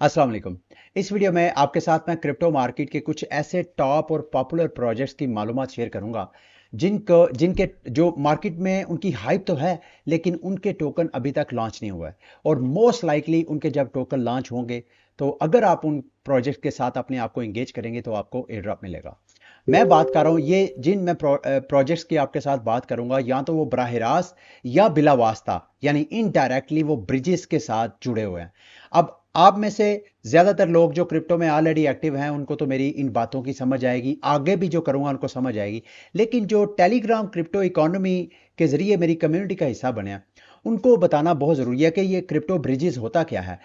अस्सलाम वालेकुम। इस वीडियो में आपके साथ मैं क्रिप्टो मार्केट के कुछ ऐसे टॉप और पॉपुलर प्रोजेक्ट्स की मालूमात शेयर करूंगा जिनके जो मार्केट में उनकी हाइप तो है, लेकिन उनके टोकन अभी तक लॉन्च नहीं हुआ है। और मोस्ट लाइकली उनके जब टोकन लॉन्च होंगे तो अगर आप उन प्रोजेक्ट के साथ अपने आप को एंगेज करेंगे तो आपको एयर ड्रॉप मिलेगा। मैं बात कर रहा हूँ ये जिन मैं प्रोजेक्ट्स की आपके साथ बात करूंगा, या तो वो बराह रास्त या बिला वास्ता यानी इनडायरेक्टली वो ब्रिजेस के साथ जुड़े हुए हैं। अब आप में से ज्यादातर लोग जो क्रिप्टो में ऑलरेडी एक्टिव हैं उनको तो मेरी इन बातों की समझ आएगी, आगे भी जो करूंगा उनको समझ आएगी। लेकिन जो टेलीग्राम क्रिप्टो इकोनॉमी के जरिए मेरी कम्युनिटी का हिस्सा बने हैं, उनको बताना बहुत जरूरी है कि ये क्रिप्टो ब्रिजेस होता क्या है।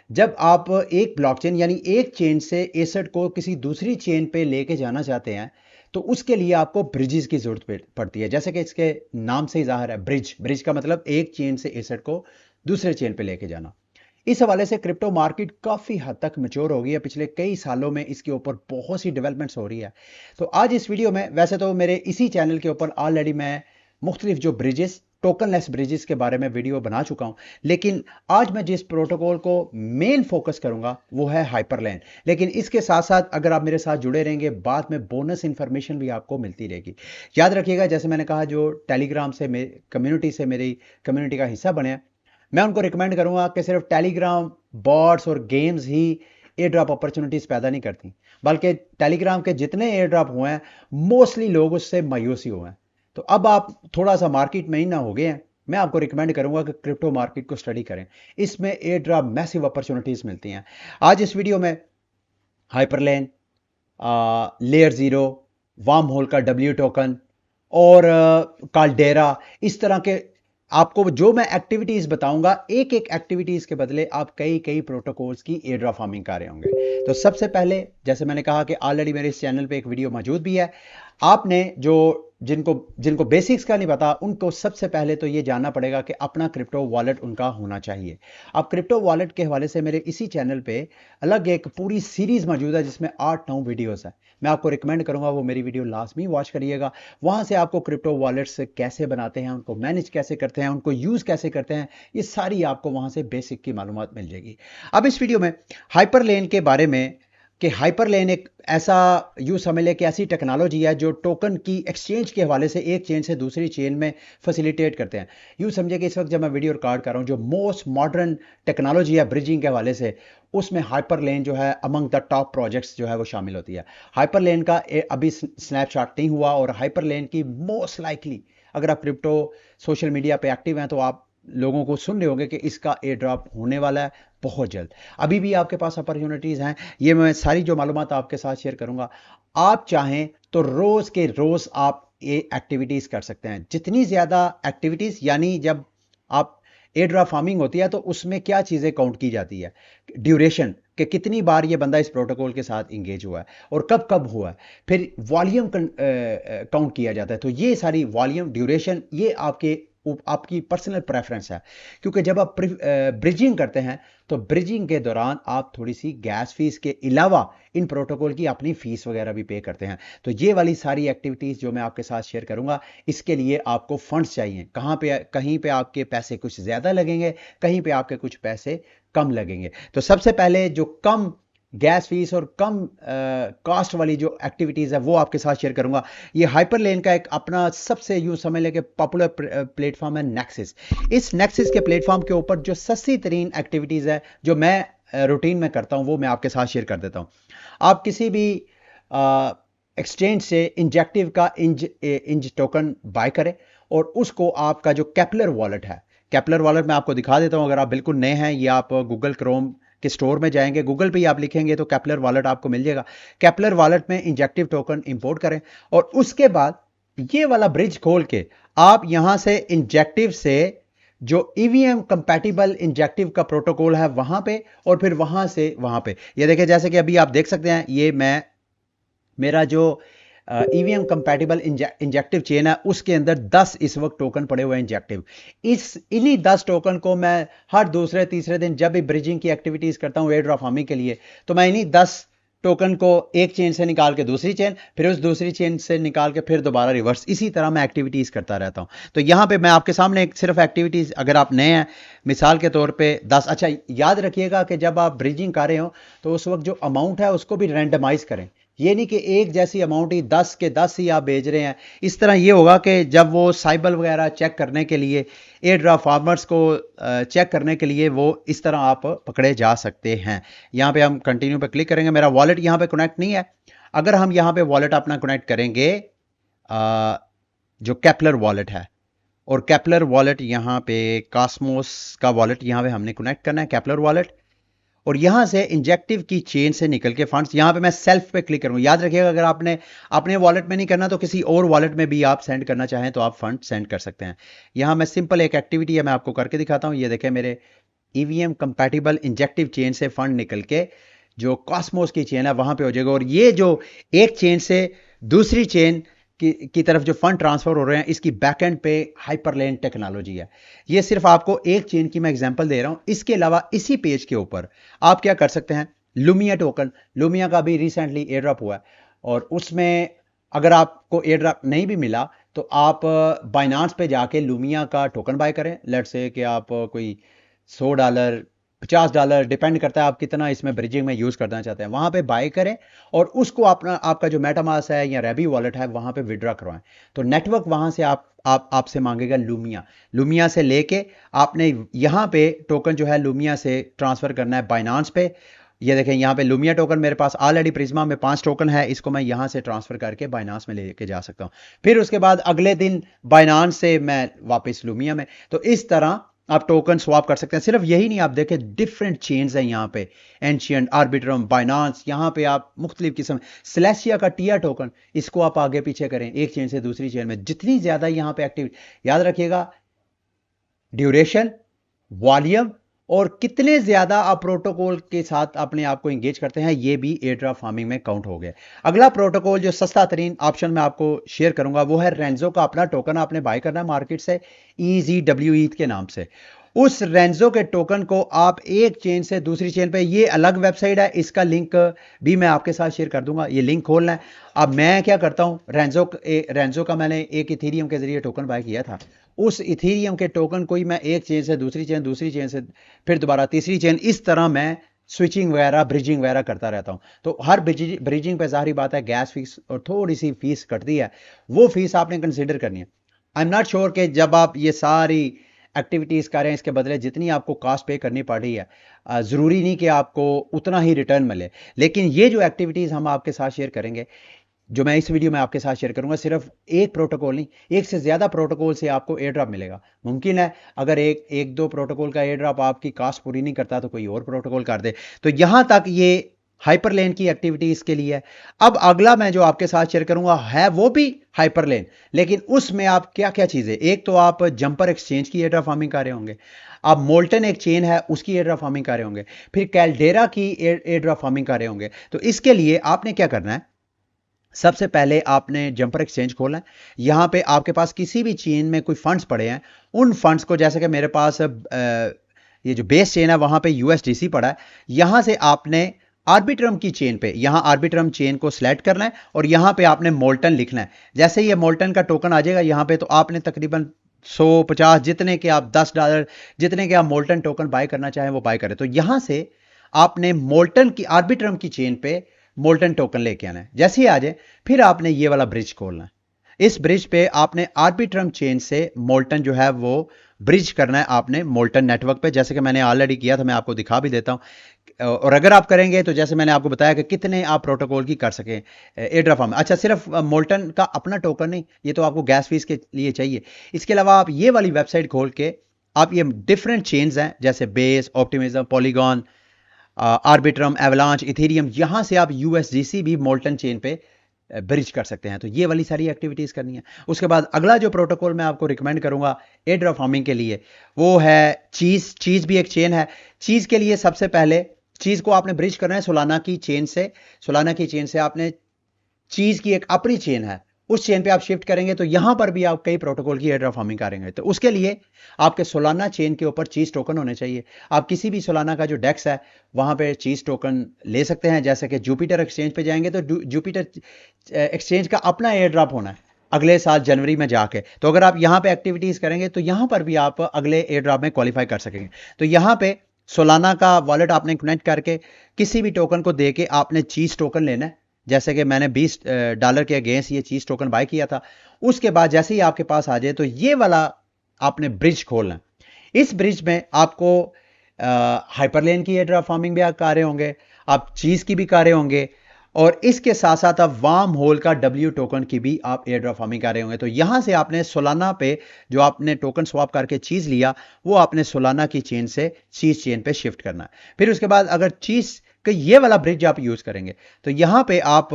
जब आप एक ब्लॉकचेन यानी एक चेन से एसेट को किसी दूसरी चेन पे लेके जाना चाहते हैं, तो उसके लिए आपको ब्रिजेस की जरूरत पड़ती है। जैसे कि इसके नाम से ही जाहिर है, ब्रिज ब्रिज का मतलब एक चेन से एसेट को दूसरे चेन पे लेके जाना। इस हवाले से क्रिप्टो मार्केट काफी हद तक मैच्योर हो गई है, पिछले कई सालों में इसके ऊपर बहुत सी डेवलपमेंट्स हो रही है। तो आज इस वीडियो में, वैसे तो मेरे इसी चैनल के ऊपर ऑलरेडी मैं मुख्तलिफ जो ब्रिजेस, टोकनलेस ब्रिजेस के बारे में वीडियो बना चुका हूं, लेकिन आज मैं जिस प्रोटोकॉल को मेन फोकस करूंगा वो है हाइपरलेन। लेकिन इसके साथ साथ अगर आप मेरे साथ जुड़े रहेंगे, बाद में बोनस इंफॉर्मेशन भी आपको मिलती रहेगी। याद रखिएगा, जैसे मैंने कहा, जो टेलीग्राम से कम्युनिटी से मेरी कम्युनिटी का हिस्सा बने हैं, मैं उनको रिकमेंड करूंगा कि सिर्फ टेलीग्राम बॉट्स और गेम्स ही एयर ड्रॉप अपॉर्चुनिटीज पैदा नहीं करती, बल्कि टेलीग्राम के जितने एयर ड्रॉप हुए हैं मोस्टली लोग उससे मायूस ही हुए हैं। तो अब आप थोड़ा सा मार्केट में ही ना हो गए हैं, मैं आपको रिकमेंड करूंगा कि क्रिप्टो मार्केट को स्टडी करें। इसमें एयर ड्रॉप मैसिव अपॉर्चुनिटीज मिलती हैं। आज इस वीडियो में Hyperlane, layer zero, Wormhole का डब्ल्यू टोकन और काल्डेरा, इस तरह के आपको जो मैं एक्टिविटीज बताऊंगा, एक एक एक्टिविटीज के बदले आप कई कई प्रोटोकॉल्स की एयर ड्रॉप फार्मिंग कर रहे होंगे। तो सबसे पहले, जैसे मैंने कहा कि ऑलरेडी मेरे इस चैनल पे एक वीडियो मौजूद भी है, आपने जो जिनको जिनको बेसिक्स का नहीं पता, उनको सबसे पहले तो ये जानना पड़ेगा कि अपना क्रिप्टो वॉलेट उनका होना चाहिए। अब क्रिप्टो वॉलेट के हवाले से मेरे इसी चैनल पे अलग एक पूरी सीरीज मौजूद है जिसमें 8-9 वीडियोस है। मैं आपको रिकमेंड करूंगा वो मेरी वीडियो लाजमी वॉच करिएगा। वहां से आपको क्रिप्टो वॉलेट्स कैसे बनाते हैं, उनको मैनेज कैसे करते हैं, उनको यूज कैसे करते हैं, ये सारी आपको वहां से बेसिक की मालूमात मिल जाएगी। अब इस वीडियो में हाइपरलेन के बारे में, कि हाइपरलेन एक ऐसा, यूं समझ लें कि ऐसी टेक्नोलॉजी है जो टोकन की एक्सचेंज के हवाले से एक चेन से दूसरी चेन में फैसिलिटेट करते हैं। यूं समझे कि इस वक्त जब मैं वीडियो रिकॉर्ड कर रहा हूं, जो मोस्ट मॉडर्न टेक्नोलॉजी है ब्रिजिंग के हवाले से, उसमें हाइपरलेन जो है अमंग द टॉप प्रोजेक्ट्स जो है वो शामिल होती है। हाइपरलेन का अभी स्नैपशॉट नहीं हुआ, और हाइपरलेन की मोस्ट लाइकली, अगर आप क्रिप्टो सोशल मीडिया पे एक्टिव हैं तो आप लोगों को सुन रहे होंगे कि इसका एयर ड्रॉप होने वाला है बहुत जल्द। अभी भी आपके पास अपॉर्चुनिटीज हैं, ये मैं सारी जो मालूमात आपके साथ शेयर करूंगा। आप चाहें तो रोज के रोज आप ये एक्टिविटीज कर सकते हैं। जितनी ज्यादा एक्टिविटीज, यानी जब आप एयर ड्रॉप फार्मिंग होती है तो उसमें क्या चीजें काउंट की जाती है, ड्यूरेशन कि कितनी बार ये बंदा इस प्रोटोकॉल के साथ इंगेज हुआ है और कब कब हुआ है, फिर वॉल्यूम काउंट किया जाता है। तो ये सारी वॉल्यूम, ड्यूरेशन, ये आपकी पर्सनल प्रेफरेंस है। क्योंकि जब आप ब्रिजिंग करते हैं तो ब्रिजिंग के दौरान आप थोड़ी सी गैस फीस के अलावा इन प्रोटोकॉल की अपनी फीस वगैरह भी पे करते हैं। तो ये वाली सारी एक्टिविटीज जो मैं आपके साथ शेयर करूंगा, इसके लिए आपको फंड्स चाहिए। कहीं पे आपके पैसे कुछ ज्यादा लगेंगे, कहीं पे आपके कुछ पैसे कम लगेंगे। तो सबसे पहले जो कम गैस फीस और कम कॉस्ट वाली जो एक्टिविटीज है वो आपके साथ शेयर करूंगा। ये हाइपरलेन का एक अपना सबसे यूं समझ लें कि पॉपुलर प्लेटफॉर्म है नेक्सिस। इस नेक्सिस के प्लेटफॉर्म के ऊपर जो सस्ती तरीन एक्टिविटीज है जो मैं रूटीन में करता हूं, वो मैं आपके साथ शेयर कर देता हूं। आप किसी भी एक्सचेंज से इंजेक्टिव का इंज टोकन बाय करें, और उसको आपका जो कैपलर वॉलेट है, कैपलर वॉलेट मैं आपको दिखा देता हूं। अगर आप बिल्कुल नए हैं, ये आप गूगल क्रोम के स्टोर में जाएंगे, गूगल पे ही आप लिखेंगे तो कैपलर वॉलेट आपको मिल जाएगा। कैपलर वॉलेट में इंजेक्टिव टोकन इंपोर्ट करें, और उसके बाद ये वाला ब्रिज खोल के आप यहां से इंजेक्टिव से जो ईवीएम कंपैटिबल इंजेक्टिव का प्रोटोकॉल है वहां पे, और फिर वहां से वहां पे, ये देखिए, जैसे कि अभी आप देख सकते हैं, ये मेरा जो ईवीएम कंपैटिबल इंजेक्टिव चेन है उसके अंदर 10 इस वक्त टोकन पड़े हुए हैं इंजेक्टिव। इन्हीं 10 टोकन को मैं हर दूसरे तीसरे दिन जब भी ब्रिजिंग की एक्टिविटीज करता हूं एयर ड्रॉप फार्मिंग के लिए, तो मैं इन्हीं 10 टोकन को एक चेन से निकाल के दूसरी चेन, फिर उस दूसरी चेन से निकाल के फिर दोबारा रिवर्स, इसी तरह मैं एक्टिविटीज करता रहता हूं। तो यहां पे मैं आपके सामने एक सिर्फ एक्टिविटीज, अगर आप नए हैं, मिसाल के तौर पे 10, अच्छा याद रखिएगा कि जब आप ब्रिजिंग कर रहे हो तो उस वक्त जो अमाउंट है उसको भी रैंडमाइज करें। ये नहीं कि एक जैसी अमाउंट ही 10 के 10 ही आप भेज रहे हैं। इस तरह ये होगा कि जब वो साइबल वगैरह चेक करने के लिए, एयर ड्राफ्ट फार्मर्स को चेक करने के लिए, वो इस तरह आप पकड़े जा सकते हैं। यहाँ पे हम कंटिन्यू पे क्लिक करेंगे, मेरा वॉलेट यहाँ पे कनेक्ट नहीं है। अगर हम यहाँ पे वॉलेट अपना कनेक्ट करेंगे, जो केपलर वॉलेट है, और केपलर वॉलेट यहाँ पे कॉस्मोस का वॉलेट यहाँ पे हमने कनेक्ट करना है, केपलर वॉलेट। और यहां से इंजेक्टिव की चेन से निकल के फंड्स, यहां पे मैं सेल्फ पे क्लिक करूंगा। याद रखिएगा, अगर आपने अपने वॉलेट में नहीं करना तो किसी और वॉलेट में भी आप सेंड करना चाहें तो आप फंड सेंड कर सकते हैं। यहां मैं सिंपल एक एक्टिविटी है, मैं आपको करके दिखाता हूं। ये देखें, मेरे ईवीएम कंपैटिबल इंजेक्टिव चेन से फंड निकल के जो कॉस्मोस की चेन है वहां पे हो जाएगा। और ये जो एक चेन से दूसरी चेन की तरफ जो फंड ट्रांसफर हो रहे हैं, इसकी बैकएंड पे हाइपरलेन टेक्नोलॉजी है। ये सिर्फ आपको एक चेन की मैं एग्जांपल दे रहा हूं। इसके अलावा इसी पेज के ऊपर आप क्या कर सकते हैं, लुमिया टोकन, लुमिया का भी रिसेंटली एयर ड्रॉप हुआ है, और उसमें अगर आपको एयर ड्रॉप नहीं भी मिला तो आप बाइनांस पे जाके लुमिया का टोकन बाय करें। लेट्स से कि आप कोई $100, $50, डिपेंड करता है आप कितना इसमें ब्रिजिंग में यूज करना चाहते हैं, वहां पे बाय करें और उसको अपना, आपका जो मेटामास है या रेबी वॉलेट है वहां पे विड्रॉ करवाएं। तो नेटवर्क वहां से आपसे मांगेगा लुमिया। लुमिया से लेके आपने यहां पे टोकन जो है लुमिया से ट्रांसफर करना है बाइनांस पे। ये देखें, यहाँ पे लुमिया टोकन मेरे पास ऑलरेडी प्रिज्मा में 5 टोकन है, इसको मैं यहाँ से ट्रांसफर करके बाइनांस में लेके जा सकता हूँ। फिर उसके बाद अगले दिन बाइनांस से मैं वापस लुमिया में। तो इस तरह आप टोकन स्वैप कर सकते हैं। सिर्फ यही नहीं, आप देखें डिफरेंट चेन्स हैं यहाँ पे, एंशिएंट, आर्बिट्रम, बाइनांस। यहाँ पे आप मुख्तलिफ किस्म, सिलेसिया का टिया टोकन, इसको आप आगे पीछे करें एक चेन से दूसरी चेन में, जितनी ज्यादा यहाँ पे एक्टिविटी, याद रखिएगा ड्यूरेशन, वॉल्यूम, और कितने ज्यादा आप प्रोटोकॉल के साथ अपने आप को एंगेज करते हैं, ये भी एयर ड्रॉप फार्मिंग में काउंट हो गया। अगला प्रोटोकॉल जो सस्ता तरीन ऑप्शन मैं आपको शेयर करूंगा वो है रेंजो का अपना टोकन। आपने बाय करना है मार्केट से EZWE के नाम से। उस रेंजो के टोकन को आप एक चेन से दूसरी चेन पे, ये अलग वेबसाइट है, इसका लिंक भी मैं आपके साथ शेयर कर दूंगा। ये लिंक खोलना है। अब मैं क्या करता हूं, रेंजो का मैंने एक इथेरियम के जरिए टोकन बाय किया था। उस इथेरियम के टोकन को ही मैं एक चेन से दूसरी चेन, दूसरी चेन से फिर दोबारा तीसरी चेन, इस तरह मैं स्विचिंग वगैरह, ब्रिजिंग वगैरह करता रहता हूं। तो हर ब्रिजिंग पे जाहिर बात है गैस फीस और थोड़ी सी फीस कटती है, वो फीस आपने कंसिडर करनी है। आई एम नॉट श्योर कि जब आप ये सारी एक्टिविटीज कर रहे हैं इसके बदले जितनी आपको कॉस्ट पे करनी पड़ रही है, जरूरी नहीं कि आपको उतना ही रिटर्न मिले। लेकिन ये जो एक्टिविटीज हम आपके साथ शेयर करेंगे, जो मैं इस वीडियो में आपके साथ शेयर करूंगा, सिर्फ एक प्रोटोकॉल नहीं, एक से ज्यादा प्रोटोकॉल से आपको एयर ड्रॉप मिलेगा। मुमकिन है अगर एक दो प्रोटोकॉल का एयर ड्रॉप आपकी कॉस्ट पूरी नहीं करता तो कोई और प्रोटोकॉल कर दे। तो यहां तक ये हाइपरलेन की एक्टिविटीज के लिए है। अब अगला मैं जो आपके साथ शेयर करूंगा है वो भी हाइपरलेन, लेकिन उसमें आप क्या क्या चीजें, एक तो आप जंपर एक्सचेंज की एयर ड्रॉप फार्मिंग कर रहे होंगे, आप मोल्टन एक चेन है उसकी एयर ड्रॉप फार्मिंग कर रहे होंगे, फिर कैल्डेरा की एयर ड्रॉप फार्मिंग कर रहे होंगे। तो इसके लिए आपने क्या करना है, सबसे पहले आपने जंपर एक्सचेंज खोलना है। यहां पे आपके पास किसी भी चेन में कोई फंड्स पड़े हैं, उन फंड्स को, जैसे कि मेरे पास ये जो बेस चेन है वहां पे USDC पड़ा है, यहां से आपने आर्बिट्रम की चेन पे, यहां आर्बिट्रम चेन को सिलेक्ट करना है और यहां पे आपने मोल्टन लिखना है। जैसे ये मोल्टन का टोकन आ जाएगा यहां पे, तो आपने तकरीबन 150, जितने के आप $10, जितने के आप मोल्टन टोकन बाय करना चाहें वो बाय करें। तो यहां से आपने मोल्टन की, आर्बिट्रम की चेन पे मोल्टन टोकन लेके आना है। जैसे ही आ जाए फिर आपने ये वाला ब्रिज खोलना है। इस ब्रिज पे आपने आर्बिट्रम चेन से मोल्टन जो है वो ब्रिज करना है आपने मोल्टन नेटवर्क पे, जैसे कि मैंने ऑलरेडी किया था, मैं आपको दिखा भी देता हूं। और अगर आप करेंगे तो जैसे मैंने आपको बताया कि कितने आप प्रोटोकॉल की कर सकें एयर ड्रॉप में। अच्छा, सिर्फ मोल्टन का अपना टोकन नहीं, ये तो आपको गैस फीस के लिए चाहिए। इसके अलावा आप ये वाली वेबसाइट खोल के आप ये डिफरेंट चेन्स हैं जैसे base, optimism, polygon, Arbitrum, avalanche, Ethereum, यहां से आप USDC भी मोल्टन चेन पे ब्रिज कर सकते हैं। तो ये वाली सारी एक्टिविटीज करनी है। उसके बाद अगला जो प्रोटोकॉल मैं आपको रिकमेंड करूंगा एयर ड्रॉप फार्मिंग के लिए वो है चीज। चीज भी एक चेन है। चीज के लिए सबसे पहले चीज को आपने ब्रिज करना है सोलाना की चेन से। सोलाना की चेन से आपने, चीज की एक अपनी चेन है उस चेन पे आप शिफ्ट करेंगे तो यहां पर भी आप कई प्रोटोकॉल की एयर ड्रॉप फार्मिंग करेंगे। तो उसके लिए आपके सोलाना चेन के ऊपर चीज टोकन होने चाहिए। आप किसी भी सोलाना का जो डेक्स है वहां पे चीज टोकन ले सकते हैं। जैसे कि जुपिटर एक्सचेंज पे जाएंगे तो जुपिटर एक्सचेंज का अपना एयर ड्रॉप होना है अगले साल जनवरी में जाके। तो अगर आप यहां पे एक्टिविटीज करेंगे तो यहां पर भी आप अगले एयर ड्रॉप में क्वालिफाई कर सकेंगे। तो यहां पे सोलाना का वॉलेट आपने कनेक्ट करके किसी भी टोकन को देके आपने चीज टोकन लेना है। जैसे कि मैंने $20 के अगेंस्ट ये चीज टोकन बाय किया था। उसके बाद जैसे ही आपके पास आ जाए तो ये वाला आपने ब्रिज खोलना है। इस ब्रिज में आपको हाइपरलेन की एयर फार्मिंग भी आप कर रहे होंगे, आप चीज की भी कर रहे होंगे, और इसके साथ साथ आप वार्म होल का डब्ल्यू टोकन की भी आप एयर ड्रॉप फार्मिंग कर रहे होंगे। तो यहां से आपने सोलाना पे जो आपने टोकन स्वैप करके चीज लिया वो आपने सोलाना की चेन से चीज चेन पे शिफ्ट करना है। फिर उसके बाद अगर चीज का ये वाला ब्रिज आप यूज करेंगे तो यहां पे आप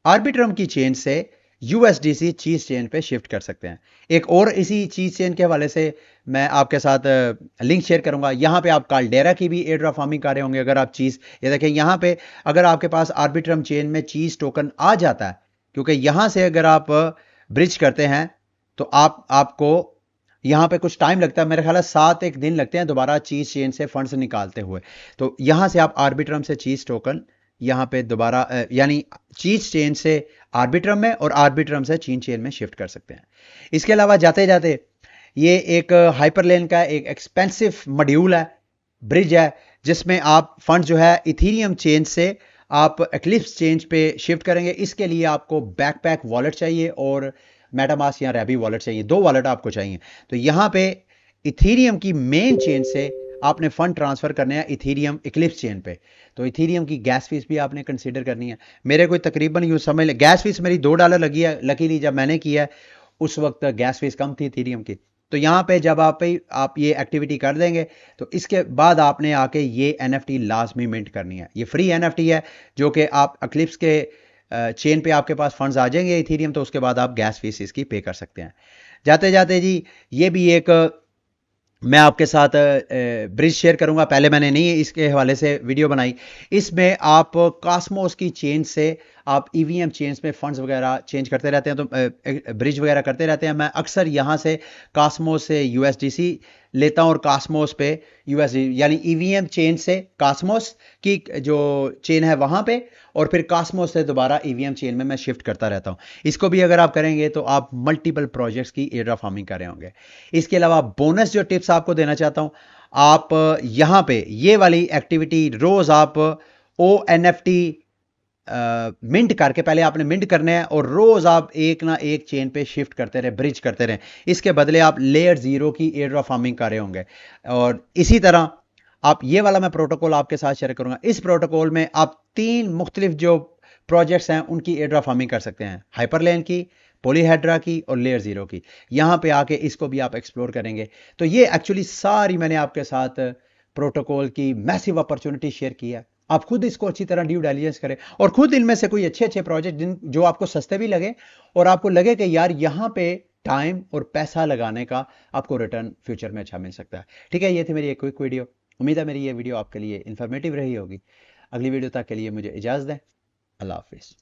आर्बिट्रम की चेन से यूएसडीसी चीज चेन पे शिफ्ट कर सकते हैं। एक और इसी चीज चेन के हवाले से मैं आपके साथ लिंक शेयर करूंगा। यहां पे आप काल्डेरा की भी एयर ड्रॉप फार्मिंग कर रहे होंगे। अगर आप चीज ये देखें यहां पे अगर आपके पास आर्बिट्रम चेन में चीज टोकन आ जाता है, क्योंकि यहां से अगर आप ब्रिज करते हैं तो आपको यहां पे कुछ टाइम लगता है, मेरे ख्याल है 7 एक दिन लगते हैं दोबारा चीज चेन से फंड्स निकालते हुए। तो यहां से आप आर्बिट्रम से चीज टोकन यहां पे दोबारा यानी चीज चेन से आर्बिट्रम में और आर्बिट्रम से चीन चेन में शिफ्ट कर सकते हैं। इसके अलावा जाते जाते ये एक हाइपरलेन का एक एक्सपेंसिव मॉड्यूल है, ब्रिज है, जिसमें आप फंड जो है इथीरियम चेन से आप एक्लिप्स चेंज पे शिफ्ट करेंगे। इसके लिए आपको बैकपैक वॉलेट चाहिए और मेटामास्क या रैबी वॉलेट चाहिए। 2 वॉलेट आपको चाहिए। तो यहां पे इथीरियम की मेन चेन से आपने फंड ट्रांसफर करने हैं इथीरियम इक्लिप्स चेन पे। तो इथीरियम की गैस फीस भी आपने कंसीडर करनी है। मेरे कोई तकरीबन यूं समझ ले गैस फीस मेरी $2 लगी है। लकीली जब मैंने किया है उस वक्त गैस फीस कम थी इथीरियम की। तो यहां पे जब आप ये एक्टिविटी कर देंगे तो इसके बाद आपने आके ये एनएफटी लाजमी मिंट करनी है। ये फ्री एनएफटी है जो कि आप एक्लिप्स के चेन पे आपके पास फंड्स आ जाएंगे इथीरियम, तो उसके बाद आप गैस फीस इसकी पे कर सकते हैं। जाते जाते जी ये भी एक मैं आपके साथ ब्रिज शेयर करूंगा। पहले मैंने नहीं इसके हवाले से वीडियो बनाई। इसमें आप कॉस्मोस की चेन से आप ईवीएम चेन्स में फंड्स वगैरह चेंज करते रहते हैं, तो ब्रिज वगैरह करते रहते हैं। मैं अक्सर यहां से कॉस्मोस से यूएसडीसी लेता हूं और कॉस्मोस पे यूएसडी यानी ईवीएम चेन से कॉस्मोस की जो चेन है वहां पे, और फिर कॉस्मोस से दोबारा ईवीएम चेन में मैं शिफ्ट करता रहता हूं। इसको भी अगर आप करेंगे तो आप मल्टीपल प्रोजेक्ट्स की एयर ड्रॉप फार्मिंग कर रहे होंगे। इसके अलावा बोनस जो टिप्स आपको देना चाहता हूं, आप यहां पे ये वाली एक्टिविटी रोज आप O N F T mint करके पहले आपने मिंट करने हैं और रोज आप एक ना एक चेन पे शिफ्ट करते रहे, ब्रिज करते रहे। इसके बदले आप लेयर 0 की एयर ड्रॉप फार्मिंग कर रहे होंगे। और इसी तरह आप ये वाला मैं प्रोटोकॉल आपके साथ शेयर करूंगा। इस प्रोटोकॉल में आप 3 मुख्तलिफ जो प्रोजेक्ट्स हैं उनकी एयर ड्रॉप फार्मिंग कर सकते हैं, हाइपरलेन की, पॉलीहेड्रा की और लेयर 0 की। यहां पे आके इसको भी आप एक्सप्लोर करेंगे। तो ये एक्चुअली सारी मैंने आपके साथ प्रोटोकॉल की मैसिव अपॉर्चुनिटी शेयर की है। आप खुद इसको अच्छी तरह ड्यू डिलिजेंस करें और खुद इनमें से कोई अच्छे अच्छे प्रोजेक्ट जो आपको सस्ते भी लगे और आपको लगे कि यार यहां पे टाइम और पैसा लगाने का आपको रिटर्न फ्यूचर में अच्छा मिल सकता है। ठीक है, ये थी मेरी एक क्विक वीडियो। उम्मीद है मेरी ये वीडियो आपके लिए इंफॉर्मेटिव रही होगी। अगली वीडियो तक के लिए मुझे इजाजत दें। अल्लाह हाफिज।